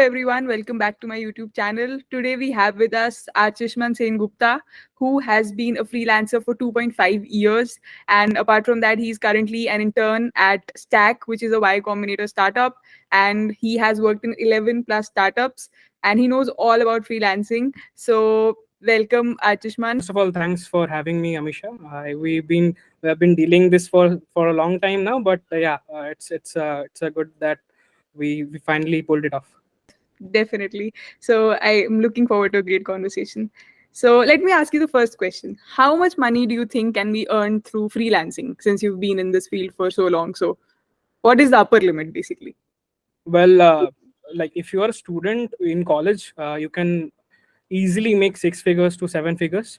everyone, welcome back to my YouTube channel. Today we have with us Archishman Sengupta, who has been a freelancer for 2.5 years. And apart from that, he's currently an intern at Stack, which is a Y Combinator startup. And he has worked in 11 plus startups and he knows all about freelancing. So welcome, Archishman. First of all, thanks for having me, Amisha. We have been dealing this for a long time now, but it's a good that we finally pulled it off. Definitely. So I am looking forward to a great conversation. So let me ask you the first question. How much money do you think can be earned through freelancing since you've been in this field for so long? So what is the upper limit basically? Well, like if you are a student in college, you can easily make 6 figures to 7 figures,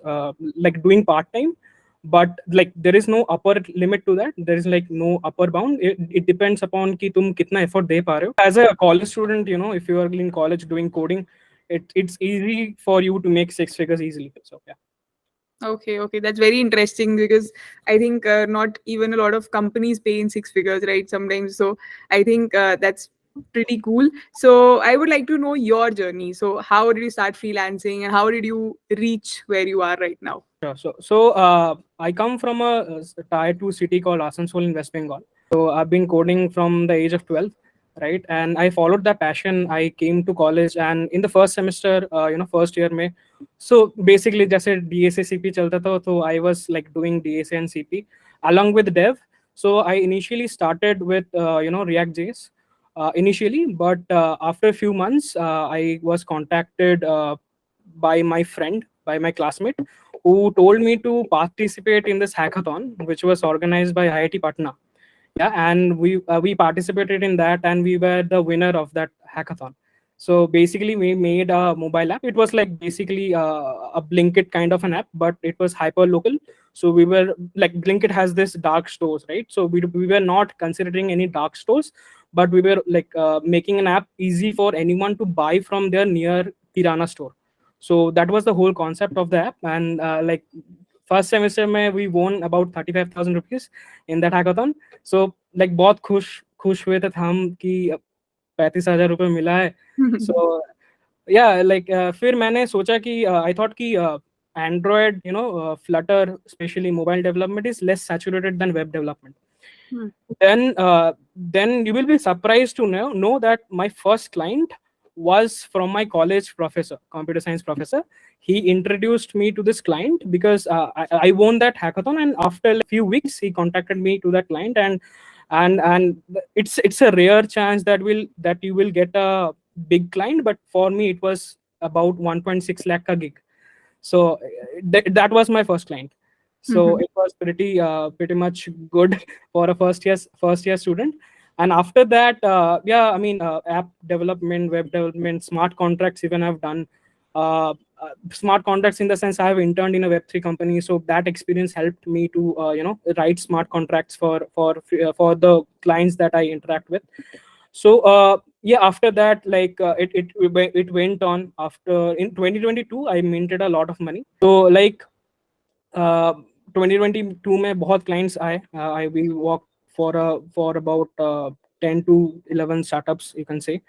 like doing part time. But like there is no upper limit to that. There is like no upper bound. It depends upon कि तुम कितना effort दे पा रहे हो. As a college student, if you are in college doing coding, it's easy for you to make 6 figures easily. So yeah. Okay, that's very interesting because I think not even a lot of companies pay in six figures, right? Sometimes. So I think that's pretty cool. So I would like to know your journey. So how did you start freelancing and how did you reach where you are right now? Sure. So I come from a tier 2 city called Asansol in West Bengal. So I've been coding from the age of 12, right? And I followed that passion. I came to college, and in the first semester, first year में, so basically जैसे DSA CP चलता था, so I was like doing DSA and CP along with dev. So I initially started with React.js initially, but after a few months, I was contacted by my friend, by my classmate, who told me to participate in this hackathon, which was organized by IIT Patna. Yeah, and we participated in that, and we were the winner of that hackathon. So basically, we made a mobile app. It was like basically a Blinkit kind of an app, but it was hyper local. So we were like Blinkit has this dark stores, right? So we were not considering any dark stores, but we were like making an app easy for anyone to buy from their near Kirana store. So that was the whole concept of the app. And like first semester mein we won about 35,000 rupees in that hackathon. So like बहुत खुश हुए थे हम कि 35,000 रुपए मिला है. So yeah, like फिर मैंने सोचा कि I thought कि Android, Flutter, especially mobile development is less saturated than web development. Then you will be surprised to know that my first client was from my college professor, computer science professor. He introduced me to this client because I won that hackathon, and after a few weeks he contacted me to that client. And it's a rare chance that you will get a big client, but for me it was about 1.6 lakh ka gig. So that was my first client. So it was pretty much good for a first year student. And after that, app development, web development, smart contracts even I've done. Smart contracts in the sense I have interned in a Web3 company, so that experience helped me to write smart contracts for the clients that I interact with. So after that, like it went on. After in 2022, I minted a lot of money. So like 2022 में बहुत clients आए. We worked for about 10 to 11 startups, you can say.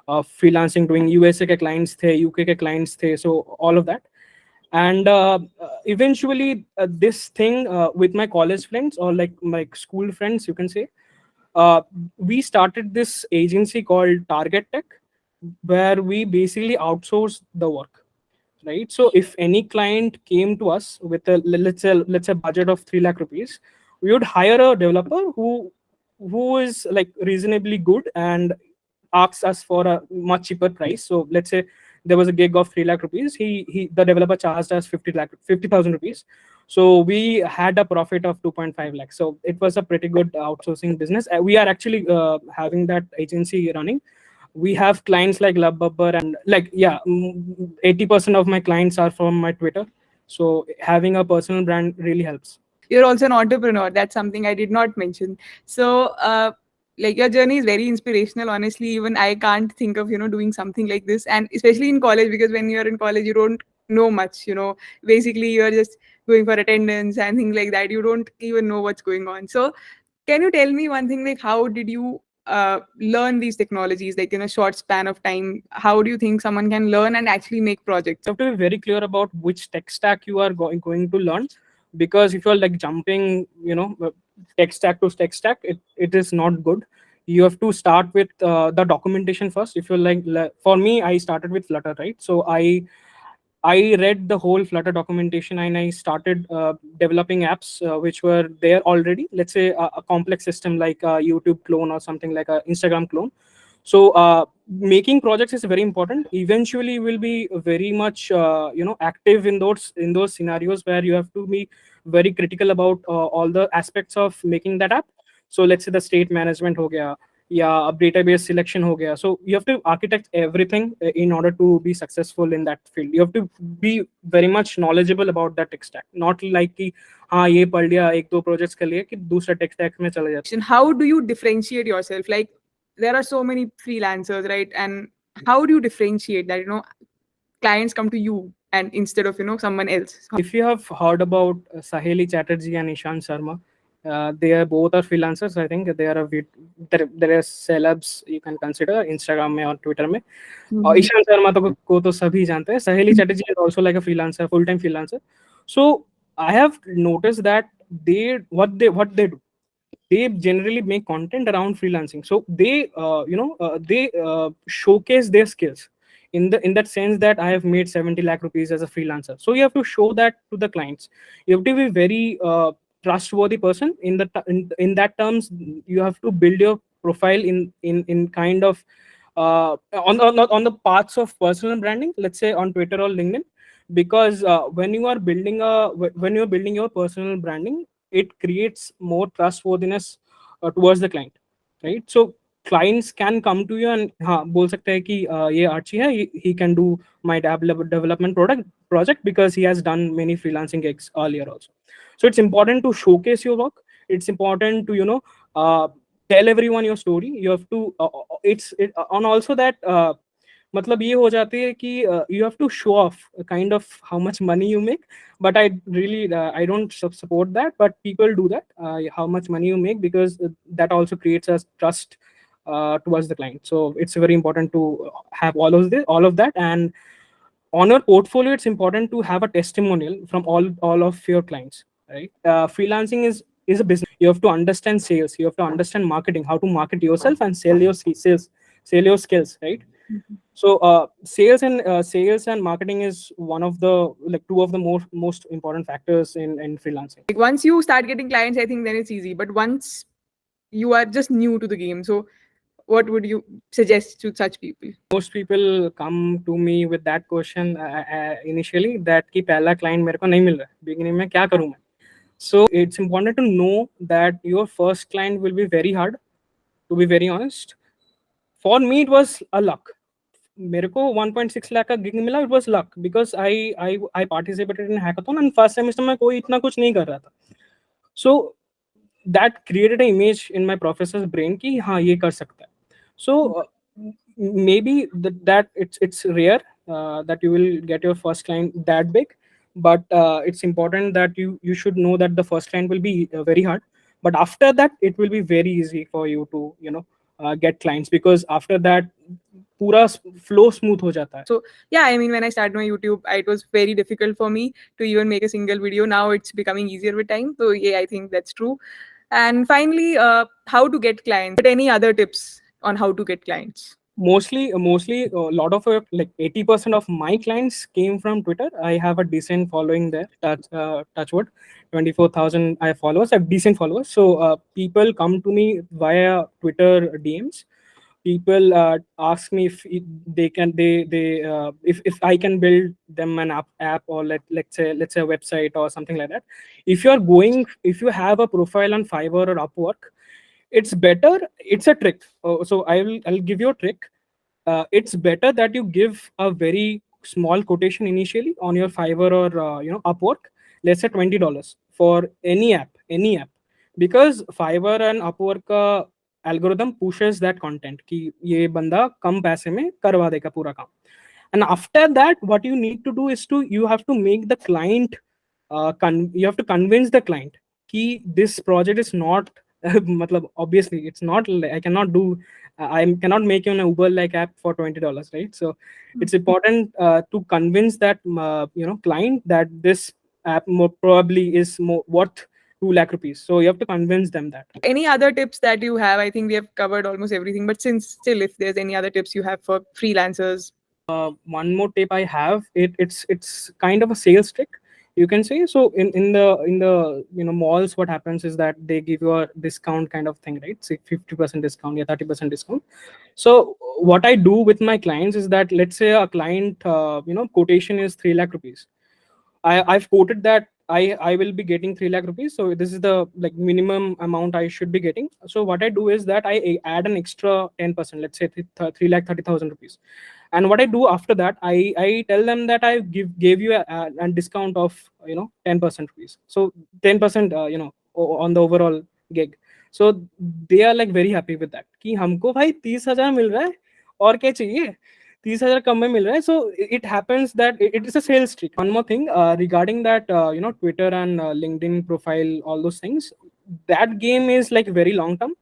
Freelancing doing USA के clients थे, UK के clients थे, so all of that. And eventually this thing with my college friends or like my school friends, you can say, we started this agency called Target Tech, where we basically outsource the work, right? So if any client came to us with a let's say budget of 3 lakh rupees, we would hire a developer who is like reasonably good and asks us for a much cheaper price. So let's say there was a gig of 3 lakh rupees. The developer charged us 50,000 rupees. So we had a profit of 2.5 lakhs. So it was a pretty good outsourcing business. We are actually having that agency running. We have clients like LoveBubber and like 80% of my clients are from my Twitter. So having a personal brand really helps. You're also an entrepreneur. That's something I did not mention. So like your journey is very inspirational. Honestly, even I can't think of doing something like this, and especially in college, because when you're in college you don't know much. Basically you're just going for attendance and things like that. You don't even know what's going on. So can you tell me one thing, like how did you learn these technologies like in a short span of time? How do you think someone can learn and actually make projects? You have to be very clear about which tech stack you are going to learn, because if you are like jumping, tech stack to tech stack, it is not good. You have to start with the documentation first. If you're for me, I started with Flutter, right? So I read the whole Flutter documentation and I started developing apps which were there already. Let's say a complex system like a YouTube clone or something like a Instagram clone. So making projects is very important. Eventually, you will be very much active in those scenarios where you have to be very critical about all the aspects of making that app. So let's say the state management ho gaya, yeah, database selection ho gaya. So you have to architect everything in order to be successful in that field. You have to be very much knowledgeable about that tech stack, not like कि हाँ ये पढ़ लिया एक दो projects कर लिए कि दूसरा tech stack में चले जाते. And how do you differentiate yourself? Like there are so many freelancers, right? And how do you differentiate that, clients come to you and instead of, someone else? If you have heard about Saheli Chatterjee and Ishan Sharma, they are both are freelancers. I think they are there are celebs you can consider Instagram में और Twitter में. ईशान शर्मा को तो सभी जानते हैं. Saheli Chatterjee is also like a freelancer, full-time freelancer. So I have noticed that what they do, they generally make content around freelancing. So they showcase their skills in that sense that I have made 70 lakh rupees as a freelancer. So you have to show that to the clients. You have to be very trustworthy person in that terms. You have to build your profile in kind of on the paths of personal branding, let's say on Twitter or LinkedIn, because when you're building your personal branding, it creates more trustworthiness towards the client, right? So clients can come to you and हाँ बोल सकते हैं कि ये Archie है, he can do my development project because he has done many freelancing gigs earlier also. So it's important to showcase your work. It's important to tell everyone your story. You have to on also that मतलब ये हो जाती है कि you have to show off kind of how much money you make, but I don't support that, but people do that, how much money you make, because that also creates a trust towards the client. So it's very important to have all of that. And on your portfolio, it's important to have a testimonial from all of your clients, right? Freelancing is a business. You have to understand sales, you have to understand marketing, how to market yourself and sell your skills, right? So sales and marketing is one of the two of the most important factors in freelancing. Like once you start getting clients, I think then it's easy. But once you are just new to the game, so what would you suggest to such people? Most people come to me with that question initially, that कि पहला client मेरे को नहीं मिल रहा है, beginning में क्या करूँ मैं? So it's important to know that your first client will be very hard, to be very honest. For me, it was a luck. मेरे को 1.6 लाख का गिग मिला. It was luck because I participated in hackathon and first semester में कोई इतना कुछ नहीं कर रहा था. So that created an image in my professor's brain कि हाँ ये कर सकता है. So maybe that it's rare that you will get your first client that big, but it's important that you should know that the first client will be very hard, but after that it will be very easy for you to get clients, because after that पूरा flow smooth हो जाता है. So yeah, I mean, when I started my YouTube, it was very difficult for me to even make a single video. Now it's becoming easier with time. So yeah, I think that's true. And finally, how to get clients? But any other tips on how to get clients? Mostly a lot of like 80% of my clients came from Twitter. I have a decent following there. Touchwood, 24,000 I have followers. I have decent followers. So people come to me via Twitter DMs. People ask me if if I can build them an app or let's say a website or something like that. If you have a profile on Fiverr or Upwork, it's better. It's a trick. So I'll give you a trick. It's better that you give a very small quotation initially on your Fiverr or Upwork. Let's say $20 for any app, because Fiverr and Upwork का algorithm pushes that content कि ये बंदा कम पैसे में करवा देगा पूरा काम. And after that, what you need to do is you have to make the client you have to convince the client कि this project is not matlab, obviously it's not I cannot do I cannot make you an Uber like app for $20, right? So it's important to convince that client that this app more probably is more worth 2 lakh rupees. So you have to convince them that. Any other tips that you have? I think we have covered almost everything, but since still, if there's any other tips you have for freelancers. One more tip I have, it's kind of a sales trick, you can say. So in the malls, what happens is that they give you a discount kind of thing, right? Say 50% discount, yeah, 30% discount. So what I do with my clients is that, let's say a client quotation is 3 lakh rupees. I've quoted that I will be getting 3 lakh rupees. So this is the like minimum amount I should be getting. So what I do is that I add an extra 10%, let's say 3 lakh 30,000 rupees. And what I do after that, I tell them that I gave you a discount of 10% rupees. So 10% on the overall gig. So they are like very happy with that कि हमको भाई 30,000 मिल रहा है और क्या चाहिए 30,000 कम में मिल रहा है. So it happens that it is a sales trick. One more thing regarding that Twitter and LinkedIn profile, all those things, that game is like very long term.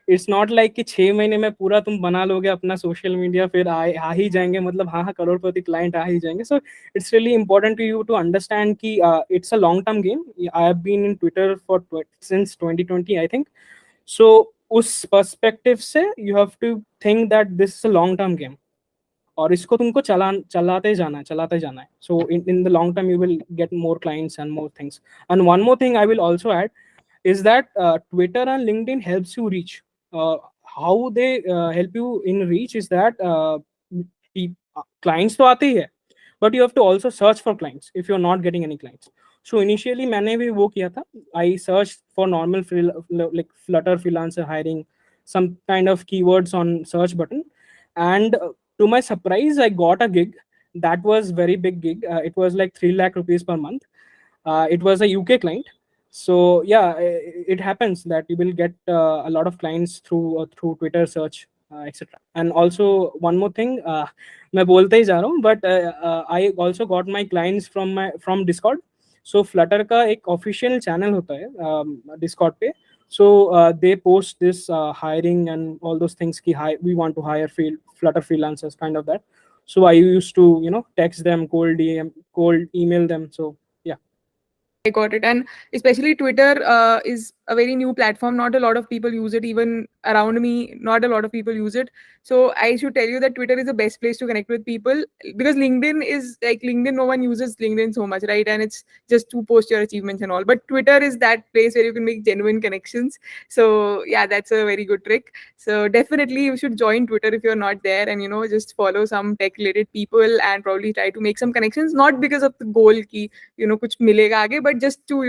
It's not like कि 6 महीने में पूरा तुम बना लोगे अपना social media, फिर आ ही जाएंगे, मतलब हाँ करोड़पति क्लाइंट आ ही जाएंगे. So it's really important to you to understand कि it's a long term game. I have been in Twitter for since 2020 I think. So उस पर्सपेक्टिव से you have to think that this is a long term game, और इसको तुमको चलाते जाना है. So in the long term you will get more clients and more things. And one more thing I will also add is that Twitter and LinkedIn helps you reach. How they help you in reach is that clients तो आते ही है, but you have to also search for clients if you're not getting any clients. So initially मैंने भी वो किया था. I searched for normal like Flutter freelancer hiring, some kind of keywords on search button, and to my surprise I got a gig. That was very big gig. It was like 3 lakh rupees per month. It was a UK client. So yeah, it happens that you will get a lot of clients through Twitter search, etc. And also one more thing, मैं बोलते ही जा रहा हूँ, but I also got my clients from Discord. So Flutter का एक official channel होता है Discord पे. So they post this hiring and all those things कि we want to hire Flutter freelancers, kind of that. So I used to text them, cold email them. So I got it. And especially Twitter is a very new platform. Not a lot of people use it. Even around me, not a lot of people use it. So I should tell you that Twitter is the best place to connect with people, because LinkedIn is like LinkedIn. No one uses LinkedIn so much, right? And it's just to post your achievements and all. But Twitter is that place where you can make genuine connections. So yeah, that's a very good trick. So definitely you should join Twitter if you're not there, and just follow some tech related people and probably try to make some connections. Not because of the goal ki कुछ मिलेगा आगे, but just to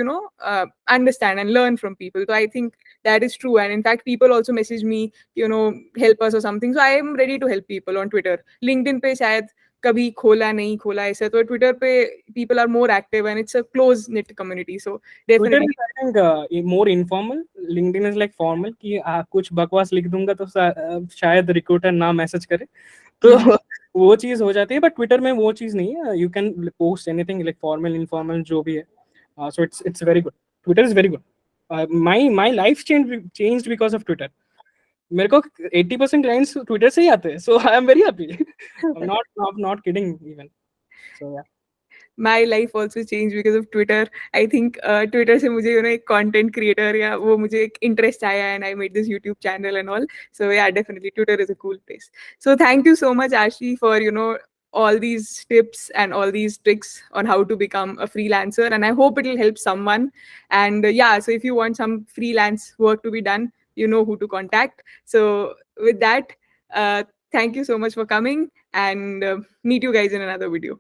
understand and learn from people. So I think that is true. And in fact, people also message me, help us or something. So I am ready to help people on Twitter. LinkedIn पे शायद कभी खोला नहीं खोला ऐसा, तो Twitter पे people are more active and it's a close knit community. So Twitter definitely. is, I think, more informal. LinkedIn is like formal कि कुछ बकवास लिख दूंगा तो शायद रिक्रूटर ना मैसेज करे, तो वो चीज हो जाती है. बट ट्विटर में वो चीज नहीं है. You can post anything, like formal informal जो भी है. So it's very good. Twitter is very good. My life changed because of Twitter. मेरे को 80% क्लाइंट्स ट्विटर से ही आते हैं. So I am very happy. Not kidding even. So yeah, My life also changed because of Twitter. I think Twitter से मुझे एक content creator या वो मुझे एक interest आया, and I made this YouTube channel and all. So yeah, definitely Twitter is a cool place. So thank you so much, Achie, for all these tips and all these tricks on how to become a freelancer, and I hope it will help someone. And yeah, so if you want some freelance work to be done, you know who to contact. So with that, thank you so much for coming, and meet you guys in another video.